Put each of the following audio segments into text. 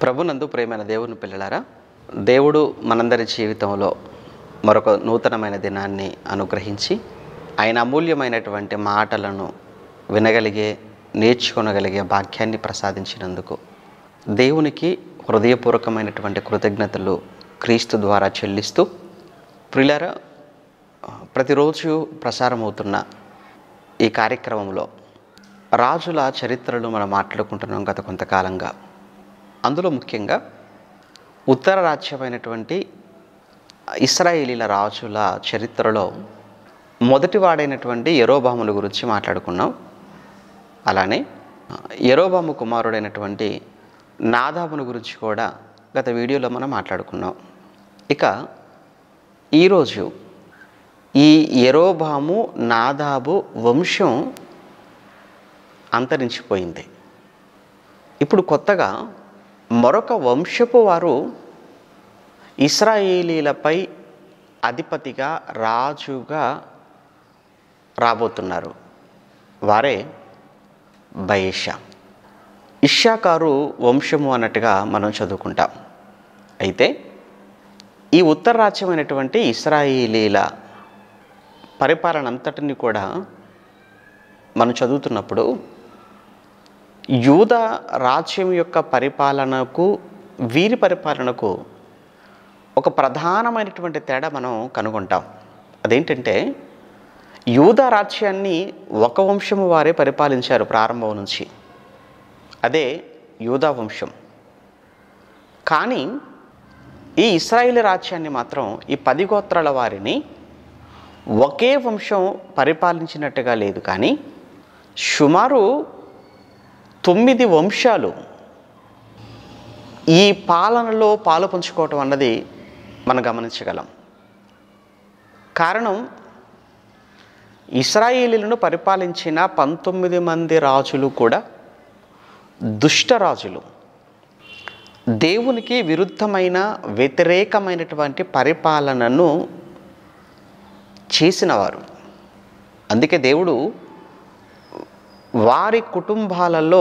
ప్రభునందు ప్రేమైన దేవుని పిల్లలారా, దేవుడు మనందరి జీవితంలో మరొక నూతనమైన దినాన్ని అనుగ్రహించి ఆయన అమూల్యమైనటువంటి మాటలను వినగలిగే, నేర్చుకొనగలిగే భాగ్యాన్ని ప్రసాదించినందుకు దేవునికి హృదయపూర్వకమైనటువంటి కృతజ్ఞతలు క్రీస్తు ద్వారా చెల్లిస్తూ, ప్రియులారా, ప్రతిరోజు ప్రసారమవుతున్న ఈ కార్యక్రమంలో రాజుల చరిత్రలు మనం మాట్లాడుకుంటున్నాం గత కొంతకాలంగా. అందులో ముఖ్యంగా ఉత్తర రాజ్యమైనటువంటి ఇశ్రాయేలీల రాజుల చరిత్రలో మొదటివాడైనటువంటి యరొబాముల గురించి మాట్లాడుకున్నాం. అలానే యరొబాము కుమారుడైనటువంటి నాదాబును గురించి కూడా గత వీడియోలో మనం మాట్లాడుకున్నాం. ఇక ఈరోజు ఈ యరొబాము నాదాబు వంశం అంతరించిపోయింది. ఇప్పుడు కొత్తగా మరొక వంశపు వారు ఇశ్రాయేలీలపై అధిపతిగా, రాజుగా రాబోతున్నారు. వారే బయెషా. ఇశ్శాకారు వంశము అన్నట్టుగా మనం చదువుకుంటాం. అయితే ఈ ఉత్తర రాజ్యమైనటువంటి ఇశ్రాయేలీల పరిపాలన అంతటిని కూడా మనం చదువుతున్నప్పుడు యూదా రాజ్యం యొక్క పరిపాలనకు, వీరి పరిపాలనకు ఒక ప్రధానమైనటువంటి తేడా మనం కనుగొంటాం. అదేంటంటే, యూదా రాజ్యాన్ని ఒక వంశము వారే పరిపాలించారు ప్రారంభం నుంచి, అదే యూదా వంశం. కానీ ఈ ఇశ్రాయేలు రాజ్యాన్ని మాత్రం ఈ 10 గోత్రాల వారిని ఒకే వంశం పరిపాలించినట్టుగా లేదు, కానీ సుమారు 9 వంశాలు ఈ పాలనలో పాలు పంచుకోవటం అన్నది మనం గమనించగలం. కారణం, ఇశ్రాయేలీలను పరిపాలించిన 19 మంది రాజులు కూడా దుష్టరాజులు, దేవునికి విరుద్ధమైన, వ్యతిరేకమైనటువంటి పరిపాలనను చేసినవారు. అందుకే దేవుడు వారి కుటుంబాలలో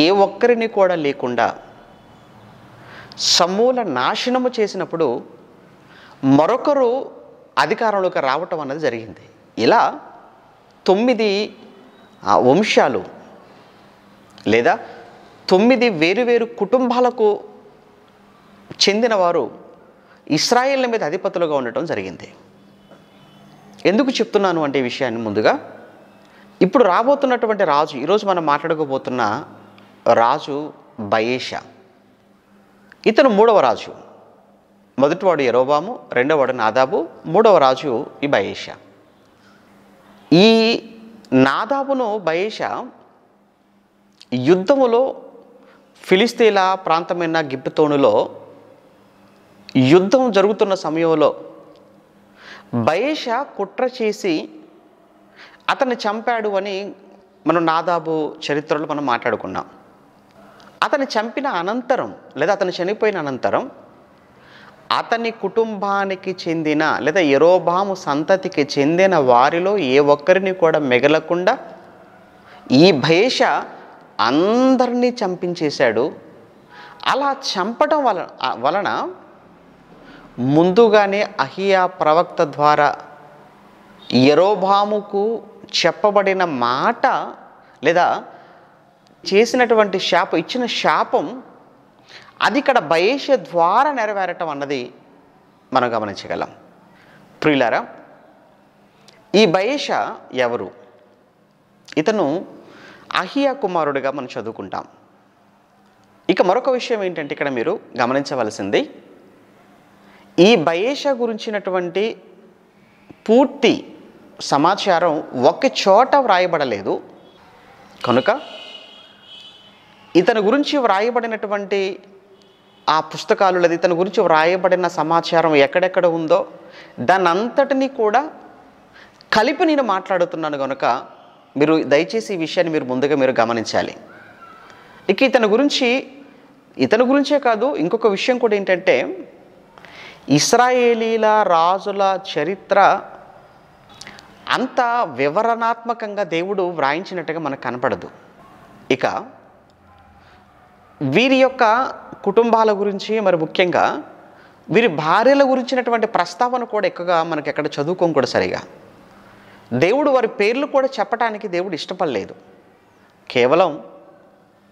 ఏ ఒక్కరిని కూడా లేకుండా సమూల నాశనము చేసినప్పుడు మరొకరు అధికారంలోకి రావటం అన్నది జరిగింది. ఇలా 9 వంశాలు లేదా 9 వేరువేరు కుటుంబాలకు చెందినవారు ఇశ్రాయేళ్ల మీద అధిపతులుగా ఉండటం జరిగింది. ఎందుకు చెప్తున్నాను అంటే ఈ విషయాన్ని, ముందుగా ఇప్పుడు రాబోతున్నటువంటి రాజు, ఈరోజు మనం మాట్లాడుకోబోతున్న రాజు బయెషా. ఇతను 3వ రాజు. మొదటివాడు యరొబాము, రెండవవాడు నాదాబు, 3వ రాజు ఈ బయెషా. ఈ నాదాబును బయెషా యుద్ధములో ఫిలిస్తీన్ల ప్రాంతమైన గిబ్బెతోనులో యుద్ధం జరుగుతున్న సమయంలో బయెషా కుట్ర చేసి అతన్ని చంపాడు అని మనం నాదాబు చరిత్రలో మనం మాట్లాడుకున్నాం. అతన్ని చంపిన అనంతరం, లేదా అతను చనిపోయిన అనంతరం, అతని కుటుంబానికి చెందిన లేదా యరొబాము సంతతికి చెందిన వారిలో ఏ ఒక్కరిని కూడా మిగలకుండా ఈ బయెషా అందరినీ చంపించేశాడు. అలా చంపడం వలన ముందుగానే అహియా ప్రవక్త ద్వారా యరొబాముకు చెప్పబడిన మాట, లేదా చేసినటువంటి శాపం, ఇచ్చిన శాపం, అది ఇక్కడ బయెషా ద్వారా నెరవేరటం అన్నది మనం గమనించగలం. ప్రియులారా, ఈ బయెషా ఎవరు? ఇతను అహియా కుమారుడిగా మనం చదువుకుంటాం. ఇక మరొక విషయం ఏంటంటే, ఇక్కడ మీరు గమనించవలసింది, ఈ బయెషా గురించినటువంటి పూర్తి సమాచారం ఒక చోట వ్రాయబడలేదు. కనుక ఇతని గురించి వ్రాయబడినటువంటి ఆ పుస్తకాలు, లేదా ఇతని గురించి వ్రాయబడిన సమాచారం ఎక్కడెక్కడ ఉందో దాన్ని అంతటినీ కూడా కలిపి నేను మాట్లాడుతున్నాను. కనుక మీరు దయచేసి ఈ విషయాన్ని మీరు ముందుగా మీరు గమనించాలి. ఇక ఇతని గురించే కాదు, ఇంకొక విషయం కూడా ఏంటంటే, ఇశ్రాయేలీల రాజుల చరిత్ర అంత వివరణాత్మకంగా దేవుడు వ్రాయించినట్టుగా మనకు కనపడదు. ఇక వీరి యొక్క కుటుంబాల గురించి, మరి ముఖ్యంగా వీరి భార్యల గురించినటువంటి ప్రస్తావన కూడా ఎక్కువగా మనకి ఎక్కడ చదువుకోం కూడా సరిగా. దేవుడు వారి పేర్లు కూడా చెప్పడానికి దేవుడు ఇష్టపడలేదు. కేవలం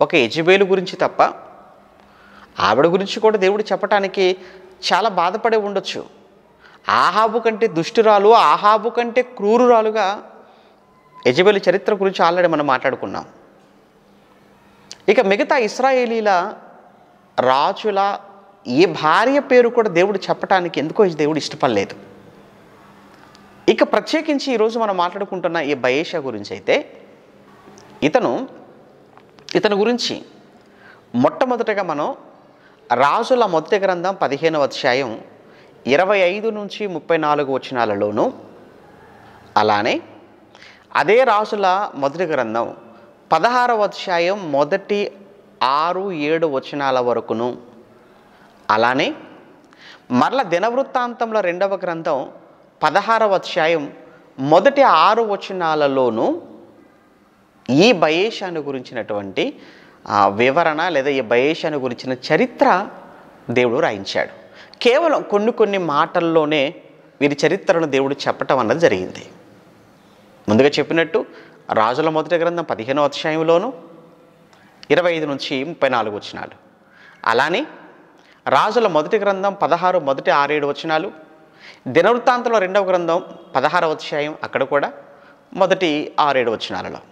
ఒక యెజబేలు గురించి తప్ప ఆవిడ గురించి కూడా దేవుడు చెప్పటానికి చాలా బాధపడే ఉండొచ్చు. ఆహాబు కంటే దుష్టురాలు, ఆహాబు కంటే క్రూరురాలుగా యెజబేలు చరిత్ర గురించి ఆల్రెడీ మనం మాట్లాడుకున్నాం. ఇక మిగతా ఇశ్రాయేలీల రాజుల ఏ భార్య పేరు కూడా దేవుడు చెప్పటానికి ఎందుకో దేవుడు ఇష్టపడలేదు. ఇక ప్రత్యేకించి ఈరోజు మనం మాట్లాడుకుంటున్న ఈ బయేషా గురించి అయితే, ఇతను గురించి మొట్టమొదటగా మనం రాజుల మొదటి గ్రంథం 15వ అధ్యాయం 25 నుంచి 34 వచనాలలోను, అలానే అదే రాజుల మొదటి గ్రంథం 16వ అధ్యాయం మొదటి 6-7 వచనాల వరకును, అలానే మరల దినవృత్తాంతంలో 2వ గ్రంథం 16వ అధ్యాయం మొదటి 6 వచనాలలోను ఈ బయేషాను గురించినటువంటి వివరణ లేదా ఈ బయేషాను గురించిన చరిత్ర దేవుడు రాయించాడు. కేవలం కొన్ని మాటల్లోనే వీరి చరిత్రను దేవుడు చెప్పటం అన్నది జరిగింది. ముందుగా చెప్పినట్టు రాజుల మొదటి గ్రంథం 15వ అధ్యాయంలోను 25 నుంచి 34 వచనాలు, అలానే రాజుల మొదటి గ్రంథం 16 మొదటి 6-7 వచనాలు, దినవృత్తాంతంలో 2వ గ్రంథం 16వ అధ్యాయం అక్కడ కూడా మొదటి 6-7 వచనాలలో.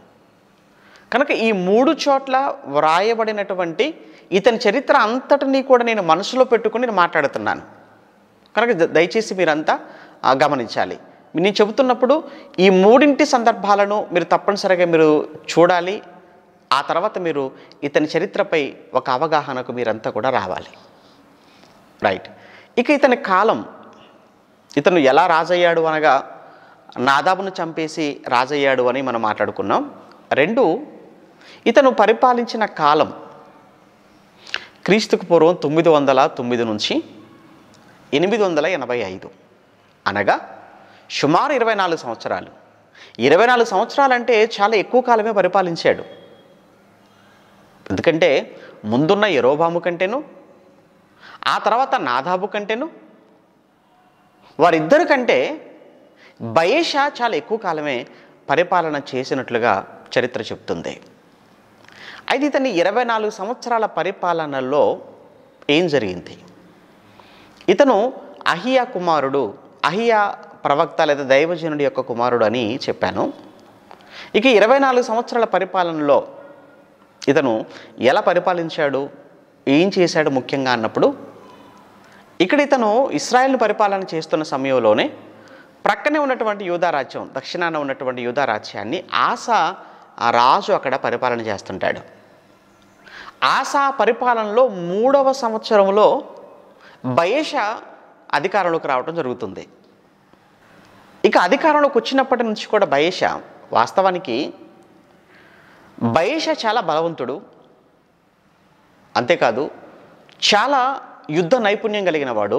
కనుక ఈ 3 చోట్ల వ్రాయబడినటువంటి ఇతని చరిత్ర అంతటినీ కూడా నేను మనసులో పెట్టుకుని నేను మాట్లాడుతున్నాను. కనుక దయచేసి మీరంతా గమనించాలి. నేను చెబుతున్నప్పుడు ఈ 3 సందర్భాలను మీరు తప్పనిసరిగా మీరు చూడాలి. ఆ తర్వాత మీరు ఇతని చరిత్రపై ఒక అవగాహనకు మీరంతా కూడా రావాలి. రైట్. ఇక ఇతని కాలం, ఇతను ఎలా రాజయ్యాడు అనగా నాదాబును చంపేసి రాజయ్యాడు అని మనం మాట్లాడుకున్నాం. 2, ఇతను పరిపాలించిన కాలం క్రీస్తుకు పూర్వం 909 నుంచి 885, అనగా సుమారు 24 సంవత్సరాలు. 24 సంవత్సరాలు అంటే చాలా ఎక్కువ కాలమే పరిపాలించాడు. ఎందుకంటే ముందున్న యెరోబాము కంటేను, ఆ తర్వాత నాదాబు కంటేను, వారిద్దరి కంటే బయేషా చాలా ఎక్కువ కాలమే పరిపాలన చేసినట్లుగా చరిత్ర చెప్తుంది. అయితే ఇతని 24 సంవత్సరాల పరిపాలనలో ఏం జరిగింది? ఇతను అహియా కుమారుడు, అహియా ప్రవక్త లేదా దైవజనుడి యొక్క కుమారుడు అని చెప్పాను. ఇక 24 సంవత్సరాల పరిపాలనలో ఇతను ఎలా పరిపాలించాడు, ఏం చేశాడు ముఖ్యంగా అన్నప్పుడు, ఇక్కడ ఇతను ఇశ్రాయేలును పరిపాలన చేస్తున్న సమయంలోనే ప్రక్కనే ఉన్నటువంటి యూదా రాజ్యం, దక్షిణాన ఉన్నటువంటి యూదా రాజ్యాన్ని ఆసా ఆ రాజు అక్కడ పరిపాలన చేస్తుంటాడు. ఆసా పరిపాలనలో 3వ సంవత్సరంలో బయేషా అధికారంలోకి రావడం జరుగుతుంది. ఇక అధికారంలోకి వచ్చినప్పటి నుంచి కూడా వాస్తవానికి బయేషా చాలా బలవంతుడు, అంతేకాదు చాలా యుద్ధ నైపుణ్యం కలిగిన వాడు,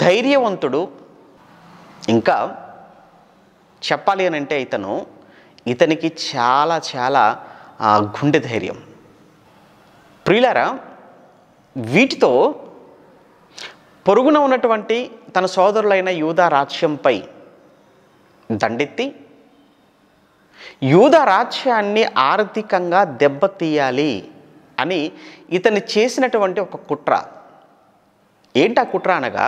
ధైర్యవంతుడు. ఇంకా చెప్పాలి అని అంటే ఇతనికి చాలా చాలా గుండె ధైర్యం. ప్రియులారా, వీటితో పొరుగున ఉన్నటువంటి తన సోదరులైన యూదా రాజ్యంపై దండెత్తి యూదా రాజ్యాన్ని ఆర్థికంగా దెబ్బతీయాలి అని ఇతన్ని చేసినటువంటి ఒక కుట్ర. ఏంటి ఆ కుట్ర అనగా,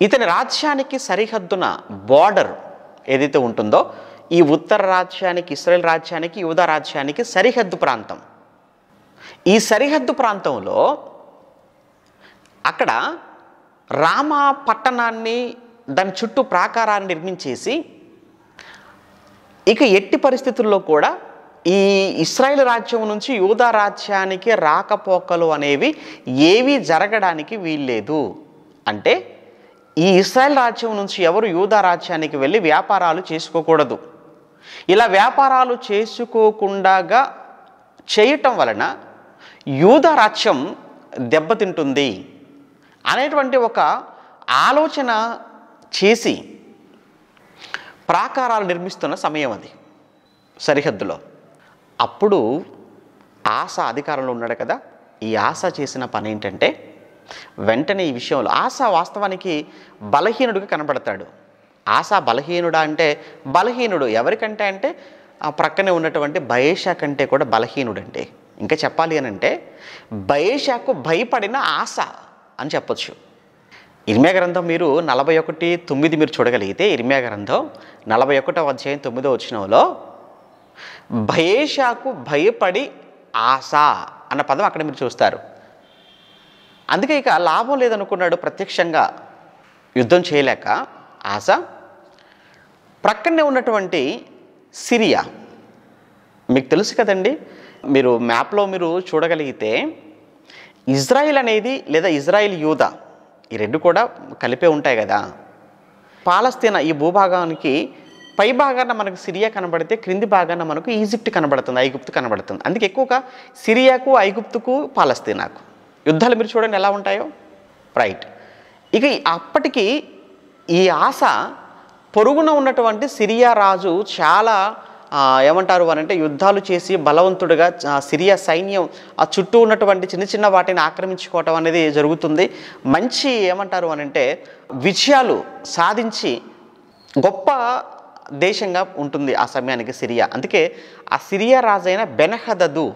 ఇతని రాజ్యానికి సరిహద్దున బార్డర్ ఏదైతే ఉంటుందో, ఈ ఉత్తర రాజ్యానికి, ఇశ్రాయేల్ రాజ్యానికి, యూదా రాజ్యానికి సరిహద్దు ప్రాంతం. ఈ సరిహద్దు ప్రాంతంలో అక్కడ రామా పట్టణాన్ని, దాని చుట్టూ ప్రాకారాన్ని నిర్మించేసి, ఇక ఎట్టి పరిస్థితుల్లో కూడా ఈ ఇశ్రాయేల్ రాజ్యం నుంచి యూదా రాజ్యానికి రాకపోకలు అనేవి ఏవి జరగడానికి వీల్లేదు. అంటే ఈ ఇశ్రాయేల్ రాజ్యం నుంచి ఎవరు యూదా రాజ్యానికి వెళ్ళి వ్యాపారాలు చేసుకోకూడదు. ఇలా వ్యాపారాలు చేసుకోకుండా చేయటం వలన యూదా రాజ్యం దెబ్బతింటుంది అనేటువంటి ఒక ఆలోచన చేసి ప్రాకారాలు నిర్మిస్తున్న సమయం అది సరిహద్దులో. అప్పుడు ఆస అధికారంలో ఉన్నాడు కదా, ఈ ఆస చేసిన పని ఏంటంటే వెంటనే ఈ విషయంలో ఆస వాస్తవానికి బలహీనుడిగా కనబడతాడు. ఆస బలహీనుడా అంటే బలహీనుడు ఎవరికంటే అంటే ఆ ప్రక్కనే ఉన్నటువంటి బయేషా కంటే కూడా బలహీనుడంటే. ఇంకా చెప్పాలి అని అంటే బయేషాకు భయపడిన ఆస అని చెప్పొచ్చు. ఇర్మియా గ్రంథం మీరు 41:9 మీరు చూడగలిగితే, ఇర్మియా గ్రంథం 41వ అధ్యాయం 9వ వచనంలో బయేషాకు భయపడి ఆస అన్న పదం అక్కడ మీరు చూస్తారు. అందుకే ఇక లాభం లేదనుకున్నాడు ప్రత్యక్షంగా యుద్ధం చేయలేక ఆస. ప్రక్కనే ఉన్నటువంటి సిరియా మీకు తెలుసు కదండి, మీరు మ్యాప్లో మీరు చూడగలిగితే ఇజ్రాయిల్ అనేది లేదా ఇజ్రాయిల్ యూదా ఈ రెండు కూడా కలిపే ఉంటాయి కదా. పాలస్తీనా ఈ భూభాగానికి పై భాగాన మనకు సిరియా కనబడితే క్రింది భాగాన మనకు ఈజిప్ట్ కనబడుతుంది, ఐగుప్తు కనబడుతుంది. అందుకే ఎక్కువగా సిరియాకు, ఐగుప్తుకు, పాలస్తీనాకు యుద్ధాలు మీరు చూడండి ఎలా ఉంటాయో. రైట్. ఇక అప్పటికి ఈ ఆస పొరుగున ఉన్నటువంటి సిరియా రాజు చాలా ఏమంటారు అనంటే యుద్ధాలు చేసి బలవంతుడిగా సిరియా సైన్యం ఆ చుట్టూ ఉన్నటువంటి చిన్న చిన్న వాటిని ఆక్రమించుకోవటం అనేది జరుగుతుంది. మంచి ఏమంటారు అనంటే విజయాలు సాధించి గొప్ప దేశంగా ఉంటుంది ఆ సమయానికి సిరియా. అందుకే ఆ సిరియా రాజైన బెన్హదదు,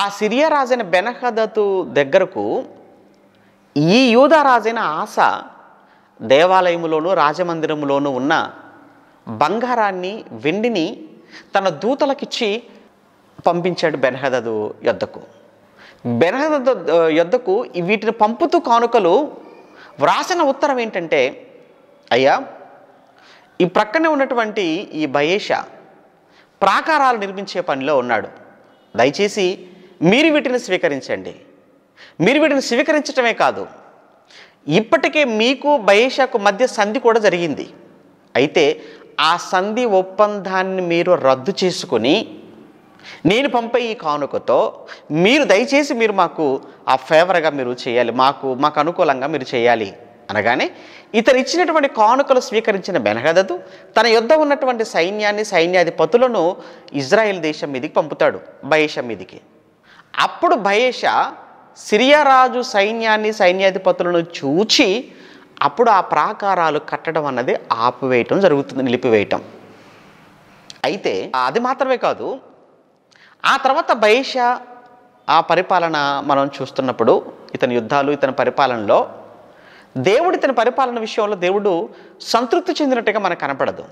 ఆ సిరియా రాజైన బెన్హదదు దగ్గరకు ఈ యూదా రాజైన ఆస దేవాలయములోను రాజమందిరములోను ఉన్న బంగారాన్ని, వెండిని తన దూతలకిచ్చి పంపించాడు బెన్హదదు యొద్దకు. బెన్హదదు యొద్దకు వీటిని పంపుతూ కానుకలు వ్రాసిన ఉత్తరం ఏంటంటే, అయ్యా ఈ ప్రక్కనే ఉన్నటువంటి ఈ బయేషా ప్రాకారాలు నిర్మించే పనిలో ఉన్నాడు, దయచేసి మీరు వీటిని స్వీకరించండి. మీరు వీటిని స్వీకరించటమే కాదు, ఇప్పటికే మీకు బయేషాకు మధ్య సంధి కూడా జరిగింది. అయితే ఆ సంధి ఒప్పందాన్ని మీరు రద్దు చేసుకొని నేను పంపే ఈ కానుకతో మీరు దయచేసి మీరు మాకు ఆ ఫేవర్గా మీరు చేయాలి, మాకు అనుకూలంగా మీరు చేయాలి అనగానే ఇతను ఇచ్చినటువంటి కానుకలు స్వీకరించిన బెన్హదదు తన యొద్ద ఉన్నటువంటి సైన్యాన్ని, సైన్యాధిపతులను ఇజ్రాయెల్ దేశం మీదకి పంపుతాడు, బయేషా మీదికి. అప్పుడు బయేషా సిరియా రాజు సైన్యాన్ని, సైన్యాధిపతులను చూచి అప్పుడు ఆ ప్రాకారాలు కట్టడం అన్నది ఆపివేయటం జరుగుతుంది, నిలిపివేయటం. అయితే అది మాత్రమే కాదు, ఆ తర్వాత బయేషా ఆ పరిపాలన మనం చూస్తున్నప్పుడు ఇతని యుద్ధాలు, ఇతని పరిపాలనలో దేవుడు ఇతని పరిపాలన విషయంలో దేవుడు సంతృప్తి చెందినట్టుగా మనకు కనపడదు.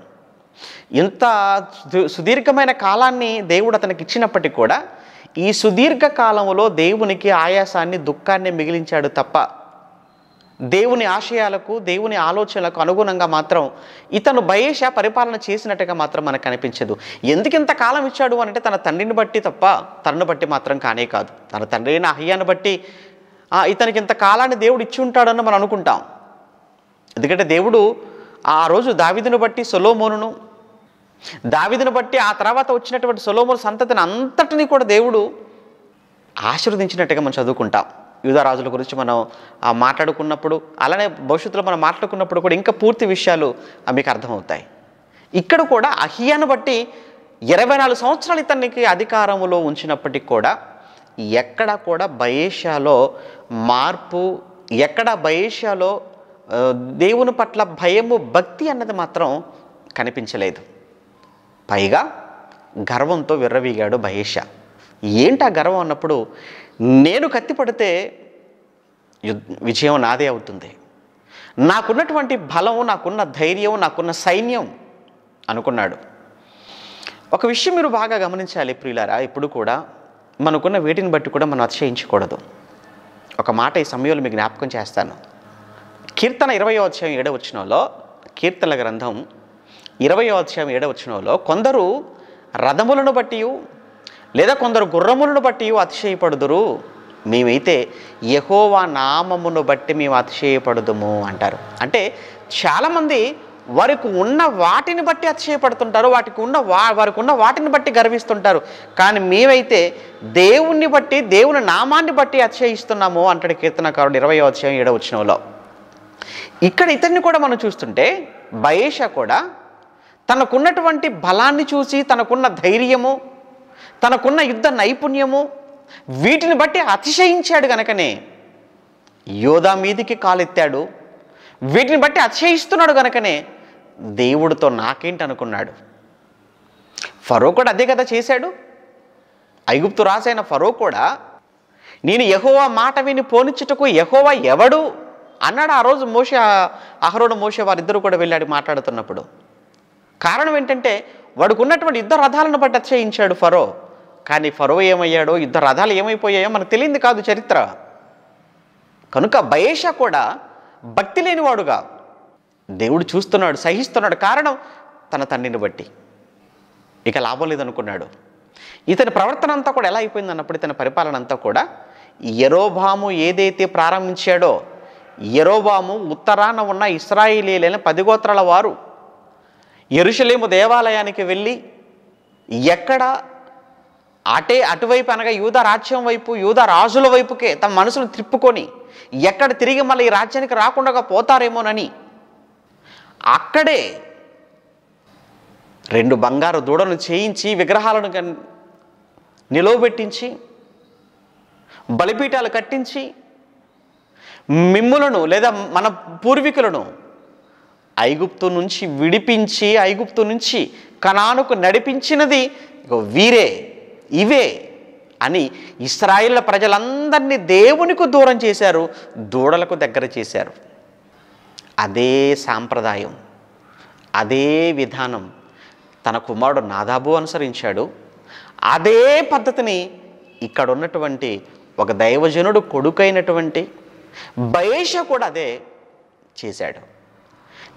ఇంత సుదీర్ఘమైన కాలాన్ని దేవుడు అతనికి ఇచ్చినప్పటికీ కూడా ఈ సుదీర్ఘ కాలంలో దేవునికి ఆయాసాన్ని, దుఃఖాన్ని మిగిలించాడు తప్ప దేవుని ఆశయాలకు, దేవుని ఆలోచనలకు అనుగుణంగా మాత్రం ఇతను బయేషా పరిపాలన చేసినట్టుగా మాత్రం మనకు కనిపించదు. ఎందుకు ఇంత కాలం ఇచ్చాడు అంటే తన తండ్రిని బట్టి తప్ప తనను బట్టి మాత్రం కానే కాదు. తన తండ్రి అయిన అహీయాను బట్టి ఇతనికి ఇంత కాలాన్ని దేవుడు ఇచ్చి ఉంటాడని మనం అనుకుంటాం. ఎందుకంటే దేవుడు ఆ రోజు దావీదును బట్టి సొలొమోనును, దావీదును బట్టి ఆ తర్వాత వచ్చినటువంటి సొలొమోను సంతతిని అంతటినీ కూడా దేవుడు ఆశీర్వదించినట్టుగా మనం చదువుకుంటాం. యూదా రాజుల గురించి మనం మాట్లాడుకున్నప్పుడు, అలానే భవిష్యత్తులో మనం మాట్లాడుకున్నప్పుడు కూడా ఇంకా పూర్తి విషయాలు మీకు అర్థమవుతాయి. ఇక్కడ కూడా అహీయాను బట్టి 24 సంవత్సరాలు ఇతనికి అధికారంలో ఉంచినప్పటికీ కూడా ఎక్కడ కూడా బయేషాలో మార్పు, ఎక్కడ బయేషాలో దేవుని పట్ల భయము, భక్తి అన్నది మాత్రం కనిపించలేదు. పైగా గర్వంతో విర్రవీగాడు బయేషా. ఏంటి ఆ గర్వం అన్నప్పుడు, నేను కత్తి పడితే విజయం నాదే అవుతుంది, నాకున్నటువంటి బలం, నాకున్న ధైర్యం, నాకున్న సైన్యం అనుకున్నాడు. ఒక విషయం మీరు బాగా గమనించాలి ప్రియులారా, ఇప్పుడు కూడా మనకున్న వీటిని బట్టి కూడా మనం అతిశయించకూడదు. ఒక మాట ఈ సమయంలో మీకు జ్ఞాపకం చేస్తాను. కీర్తన 20వ అధ్యాయం 7వ వచనంలో, కీర్తనల గ్రంథం 20వ అధ్యాయం 7వ వచనంలో కొందరు రథములను బట్టి లేదా కొందరు గుర్రములను బట్టి అతిశయపడుదురు, మేమైతే యెహోవా నామమును బట్టి మేము అతిశయపడుదుము అంటారు. అంటే చాలామంది వారికి ఉన్న వాటిని బట్టి అతిశయపడుతుంటారు, వారికి ఉన్న వాటిని బట్టి గర్విస్తుంటారు. కానీ మేమైతే దేవుణ్ణి బట్టి, దేవుని నామాన్ని బట్టి అతిశయిస్తున్నాము అంటాడు కీర్తనకారుడు 20వ అధ్యాయం 7వ వచనంలో. ఇక్కడ ఇతన్ని కూడా మనం చూస్తుంటే బయేషా కూడా తనకున్నటువంటి బలాన్ని చూసి, తనకున్న ధైర్యము, తనకున్న యుద్ధ నైపుణ్యము వీటిని బట్టి అతిశయించాడు గనకనే యోధా మీదికి కాలెత్తాడు. వీటిని బట్టి అతిశయిస్తున్నాడు గనకనే దేవుడితో నాకేంటి అనుకున్నాడు. ఫరో కూడా అదే కదా చేశాడు. ఐగుప్తు రాజైన ఫరో కూడా నేను యెహోవా మాట విని పోనిచ్చుటకు యెహోవా ఎవడు అన్నాడు. ఆ రోజు అహరోను మోషే వారిద్దరూ కూడా వెళ్ళాడు మాట్లాడుతున్నప్పుడు. కారణం ఏంటంటే వాడికి ఉన్నటువంటి యుద్ధ రథాలను బట్టి అతిశయించాడు ఫరో. కానీ ఫరో ఏమయ్యాడో, యుద్ధ రథాలు ఏమైపోయాయో మనకు తెలియంది కాదు చరిత్ర. కనుక బయేషా కూడా భక్తి లేనివాడుగా దేవుడు చూస్తున్నాడు, సహిస్తున్నాడు. కారణం తన తండ్రిని బట్టి. ఇక లాభం లేదనుకున్నాడు. ఇతని ప్రవర్తన అంతా కూడా ఎలా అయిపోయింది అన్నప్పుడు, ఇతని పరిపాలన అంతా కూడా యెరోబాము ఏదైతే ప్రారంభించాడో, యెరోబాము ఉత్తరాన ఉన్న ఇశ్రాయేలీయులైన 10 గోత్రాల వారు యెరూషలేము దేవాలయానికి వెళ్ళి ఎక్కడ అటువైపు అనగా యూదా రాజ్యం వైపు, యూదా రాజుల వైపుకే తమ మనసును తిప్పుకొని ఎక్కడ తిరిగి మళ్ళీ ఈ రాజ్యానికి రాకుండా పోతారేమోనని అక్కడే 2 బంగారు దూడలను చేయించి విగ్రహాలను నిలవబెట్టించి బలిపీఠాలు కట్టించి మిమ్ములను లేదా మన పూర్వీకులను ఐగుప్తు నుంచి విడిపించి ఐగుప్తు నుంచి కనానుకు నడిపించినది వీరే, ఇవే అని ఇశ్రాయేలు ప్రజలందరినీ దేవునికి దూరం చేశారు, దూడలకు దగ్గర చేశారు. అదే సాంప్రదాయం, అదే విధానం తన కుమారుడు నాదాబు అనుసరించాడు. అదే పద్ధతిని ఇక్కడ ఉన్నటువంటి ఒక దైవజనుడు కొడుకైనటువంటి బయేషా కూడా అదే చేశాడు.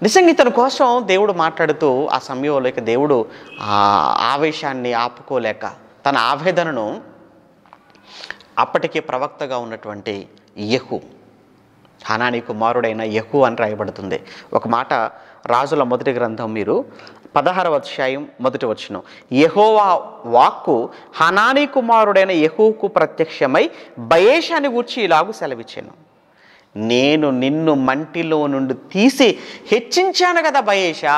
నిజంగా ఇతని కోసం దేవుడు మాట్లాడుతూ ఆ సమయంలో దేవుడు ఆ ఆవేశాన్ని ఆపుకోలేక తన ఆవేదనను అప్పటికే ప్రవక్తగా ఉన్నటువంటి యెహూ, హనానీ కుమారుడైన యెహూ అని రాయబడుతుంది. ఒక మాట రాజుల మొదటి గ్రంథం మీరు 16వ అధ్యాయం 1వ వచనం, యెహోవా వాక్కు హనానీ కుమారుడైన యెహూకు ప్రత్యక్షమై బయేషాని గూర్చి ఇలాగు సెలవిచ్చాను, నేను నిన్ను మంటిలో నుండి తీసి హెచ్చించాను కదా బయేషా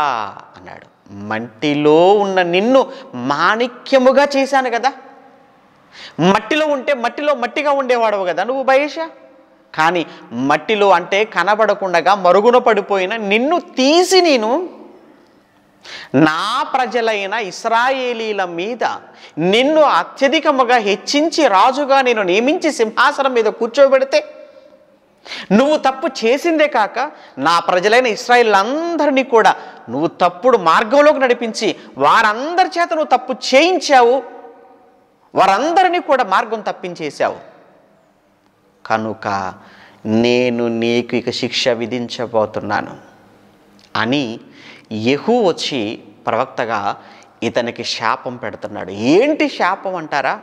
అన్నాడు. మంటిలో ఉన్న నిన్ను మాణిక్యముగా చేశాను కదా. మట్టిలో ఉంటే మట్టిగా ఉండేవాడవు కదా నువ్వు బయేషా. కానీ మట్టిలో అంటే కనబడకుండా మరుగున పడిపోయిన నిన్ను తీసి నేను నా ప్రజలైన ఇశ్రాయేలీల మీద నిన్ను అత్యధికముగా హెచ్చించి రాజుగా నేను నియమించి సింహాసనం మీద కూర్చోబెడితే నువ్వు తప్పు చేసిందే కాక నా ప్రజలైన ఇశ్రాయేలీలందరినీ కూడా నువ్వు తప్పుడు మార్గంలోకి నడిపించి వారందరి చేత నువ్వు తప్పు చేయించావు, వారందరినీ కూడా మార్గం తప్పించేశావు. కనుక నేను నీకు ఇక శిక్ష విధించబోతున్నాను అని యెహూ వచ్చి ప్రవక్తగా ఇతనికి శాపం పెడుతున్నాడు. ఏంటి శాపం అంటారా?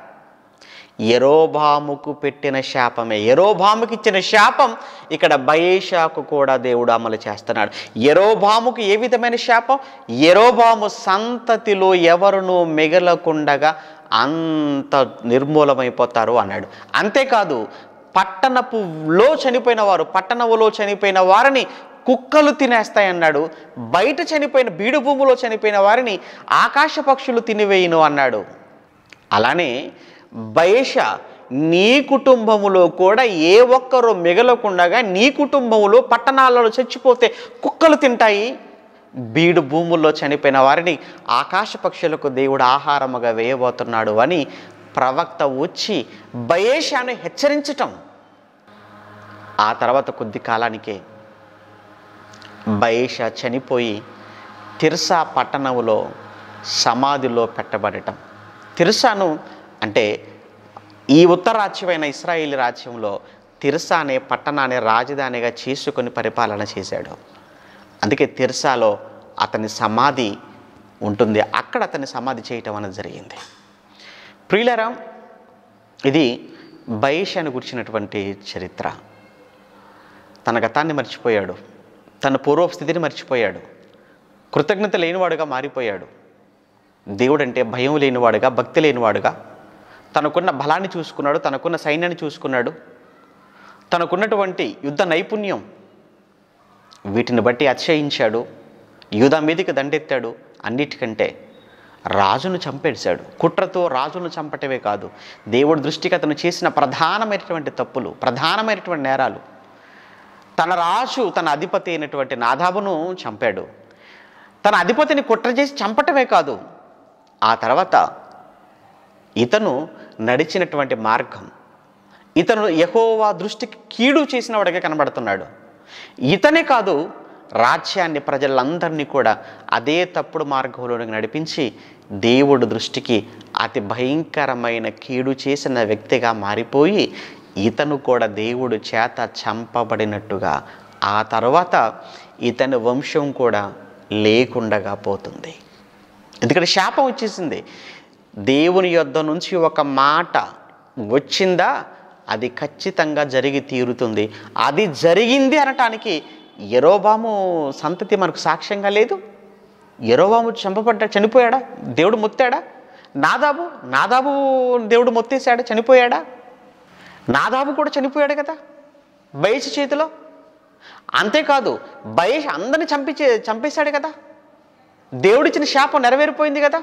యెరోబాముకు పెట్టిన శాపమే. యెరోబాముకి ఇచ్చిన శాపం ఇక్కడ బయేషాకు కూడా దేవుడు అమలు చేస్తున్నాడు. యెరోబాముకు ఏ విధమైన శాపం? యెరోబాము సంతతిలో ఎవరునూ మిగలకుండగా అంత నిర్మూలమైపోతారు అన్నాడు. అంతేకాదు, పట్టణంలో చనిపోయిన వారిని కుక్కలు తినేస్తాయన్నాడు. బయట చనిపోయిన బీడు భూములో చనిపోయిన వారిని ఆకాశ పక్షులు తినివేయును అన్నాడు. అలానే బయేషా నీ కుటుంబములో కూడా ఏ ఒక్కరూ మిగలకుండగా నీ కుటుంబములో పట్టణాలలో చచ్చిపోతే కుక్కలు తింటాయి, బీడు భూముల్లో చనిపోయిన వారిని ఆకాశ పక్షులకు దేవుడు ఆహారముగా వేయబోతున్నాడు అని ప్రవక్త వచ్చి బయేషాను హెచ్చరించటం. ఆ తర్వాత కొద్ది కాలానికే బయేషా చనిపోయి తిర్సా పట్టణంలో సమాధిలో పెట్టబడటం. తిర్సాను అంటే ఈ ఉత్తర రాజ్యమైన ఇశ్రాయేలు రాజ్యంలో తిర్సా అనే పట్టణాన్ని రాజధానిగా చేసుకొని పరిపాలన చేశాడు. అందుకే తిర్సాలో అతని సమాధి ఉంటుంది. అక్కడ అతని సమాధి చేయటం అనేది జరిగింది. ప్రియులారా, ఇది బయేషాను గురించినటువంటి చరిత్ర. తన గతాన్ని మర్చిపోయాడు, తన పూర్వస్థితిని మర్చిపోయాడు, కృతజ్ఞత లేనివాడుగా మారిపోయాడు. దేవుడంటే భయం లేనివాడుగా, భక్తి లేనివాడుగా తనకున్న బలాన్ని చూసుకున్నాడు, తనకున్న సైన్యాన్ని చూసుకున్నాడు, తనకున్నటువంటి యుద్ధ నైపుణ్యం వీటిని బట్టి అతిశయించాడు, యూదా మీదకి దండెత్తాడు. అన్నిటికంటే రాజును చంపేశాడు. కుట్రతో రాజును చంపటమే కాదు, దేవుడి దృష్టికి అతను చేసిన ప్రధానమైనటువంటి తప్పులు, ప్రధానమైనటువంటి నేరాలు. తన రాజు, తన అధిపతి అయినటువంటి నాదాబును చంపాడు. తన అధిపతిని కుట్ర చేసి చంపటమే కాదు, ఆ తర్వాత ఇతను నడిచినటువంటి మార్గం, ఇతను యెహోవా దృష్టికి కీడు చేసిన వాడిగా కనబడుతున్నాడు. ఇతనే కాదు, రాజ్యాన్ని, ప్రజలందరినీ కూడా అదే తప్పుడు మార్గంలోనికి నడిపించి దేవుడి దృష్టికి అతి భయంకరమైన కీడు చేసిన వ్యక్తిగా మారిపోయి ఇతను కూడా దేవుడు చేత చంపబడినట్టుగా, ఆ తర్వాత ఇతని వంశం కూడా లేకుండగా పోతుంది. ఎందుకంటే శాపం వచ్చేసింది. దేవుని యొద్ద నుంచి ఒక మాట వచ్చిందా అది ఖచ్చితంగా జరిగి తీరుతుంది. అది జరిగింది అనటానికి యెరోబాము సంతతి మనకు సాక్ష్యంగా లేదు. యెరోబాము చనిపోయాడా? దేవుడు మొత్తాడా? నాదాబు దేవుడు మొత్తేశాడా? చనిపోయాడా? నాదాబు కూడా చనిపోయాడు కదా బయసు చేతిలో. అంతేకాదు, బయసు అందరిని చంపేశాడు కదా. దేవుడిచ్చిన శాపం నెరవేరిపోయింది కదా.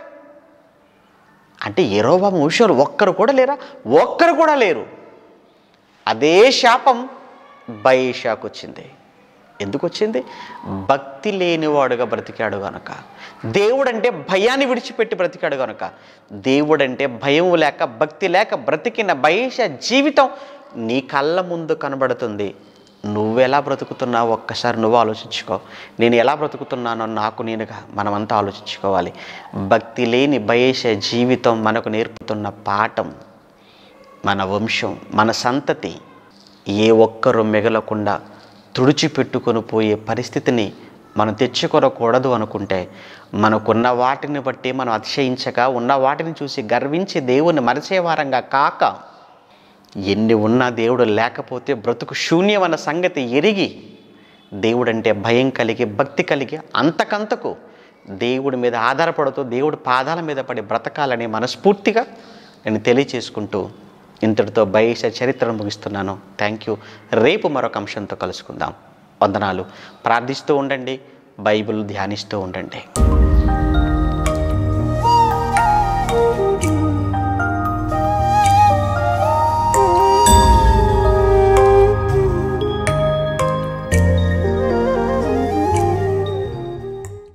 అంటే యెరోబాము వంశంలో ఒక్కరు కూడా లేరా? ఒక్కరు కూడా లేరు. అదే శాపం బయషాకు వచ్చింది. ఎందుకు వచ్చింది? భక్తి లేనివాడుగా బ్రతికాడు గనుక, దేవుడంటే భయాన్ని విడిచిపెట్టి బ్రతికాడు గనుక. దేవుడంటే భయం లేక, భక్తి లేక బ్రతికిన బయష జీవితం నీ కళ్ళ ముందు కనబడుతుంది. నువ్వెలా బ్రతుకుతున్నావు ఒక్కసారి నువ్వు ఆలోచించుకో. నేను ఎలా బ్రతుకుతున్నానో నాకు నేనుగా మనమంతా ఆలోచించుకోవాలి. భక్తి లేని బయష జీవితం మనకు నేర్పుతున్న పాఠం, మన వంశం, మన సంతతి ఏ ఒక్కరు మిగలకుండా తుడిచిపెట్టుకొని పోయే పరిస్థితిని మనం తెచ్చుకొనకూడదు అనుకుంటే, మనకున్న వాటిని బట్టి మనం అతిశయించక, ఉన్న వాటిని చూసి గర్వించి దేవుని మరచేవారంగా కాక, ఎన్ని ఉన్నా దేవుడు లేకపోతే బ్రతుకు శూన్యం అన్న సంగతి ఎరిగి, దేవుడంటే భయం కలిగి, భక్తి కలిగి, అంతకంతకు దేవుడి మీద ఆధారపడుతూ దేవుడి పాదాల మీద పడి బ్రతకాలని మనస్ఫూర్తిగా నేను తెలియచేసుకుంటూ ఇంతటితో బయష చరిత్రను ముగిస్తున్నాను. Thank you. రేపు మరొక అంశంతో కలుసుకుందాం. వందనాలు. ప్రార్థిస్తూ ఉండండి, బైబిల్ ధ్యానిస్తూ ఉండండి.